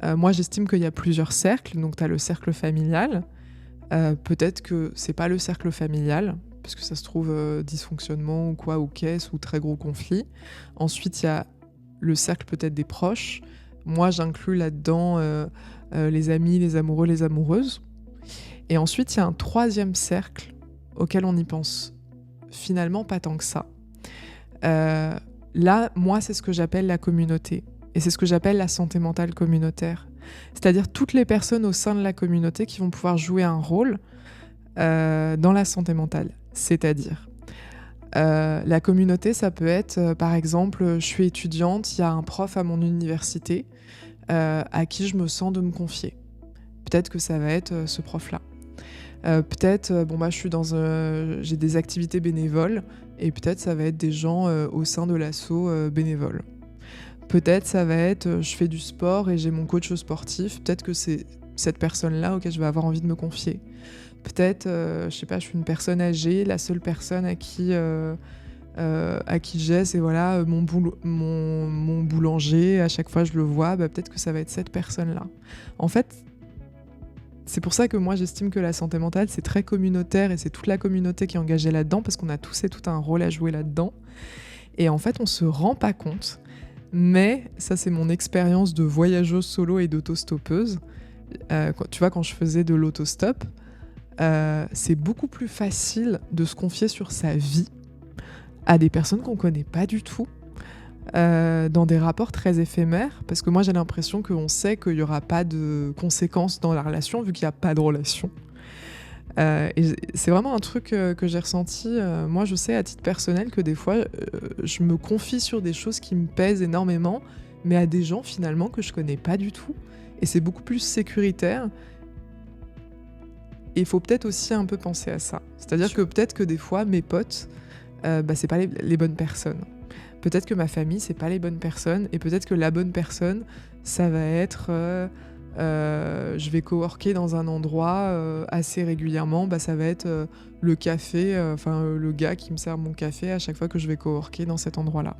Moi, j'estime qu'il y a plusieurs cercles. Donc, tu as le cercle familial. Peut-être que c'est pas le cercle familial, parce que ça se trouve dysfonctionnement ou quoi, ou caisse, ou très gros conflit. Ensuite, il y a le cercle peut-être des proches. Moi, j'inclus là-dedans les amis, les amoureux, les amoureuses. Et ensuite, il y a un troisième cercle auquel on y pense finalement pas tant que ça. Là, moi, c'est ce que j'appelle la communauté. Et c'est ce que j'appelle la santé mentale communautaire. C'est-à-dire toutes les personnes au sein de la communauté qui vont pouvoir jouer un rôle dans la santé mentale. C'est-à-dire, la communauté, ça peut être, par exemple, je suis étudiante, il y a un prof à mon université à qui je me sens de me confier. Peut-être que ça va être ce prof-là. Peut-être, je suis j'ai des activités bénévoles, et peut-être ça va être des gens au sein de l'asso bénévole. Peut-être ça va être, je fais du sport et j'ai mon coach sportif, peut-être que c'est cette personne-là auquel je vais avoir envie de me confier. Peut-être, je sais pas, je suis une personne âgée, la seule personne à qui j'ai, c'est voilà, mon boulanger, à chaque fois je le vois, peut-être que ça va être cette personne-là. En fait, c'est pour ça que moi j'estime que la santé mentale c'est très communautaire et c'est toute la communauté qui est engagée là-dedans, parce qu'on a tous et tout un rôle à jouer là-dedans. Et en fait on se rend pas compte, mais ça c'est mon expérience de voyageuse solo et d'autostoppeuse. Tu vois, quand je faisais de l'autostop, c'est beaucoup plus facile de se confier sur sa vie à des personnes qu'on connaît pas du tout, dans des rapports très éphémères, parce que moi j'ai l'impression qu'on sait qu'il n'y aura pas de conséquences dans la relation vu qu'il n'y a pas de relation. Et c'est vraiment un truc que j'ai ressenti. Moi je sais à titre personnel que des fois je me confie sur des choses qui me pèsent énormément, mais à des gens finalement que je connais pas du tout, et c'est beaucoup plus sécuritaire. Et il faut peut-être aussi un peu penser à ça. C'est-à-dire que peut-être que des fois mes potes, c'est pas les bonnes personnes. Peut-être que ma famille, c'est pas les bonnes personnes, et peut-être que la bonne personne, ça va être je vais coworker dans un endroit assez régulièrement, ça va être le café, le gars qui me sert mon café à chaque fois que je vais coworker dans cet endroit-là.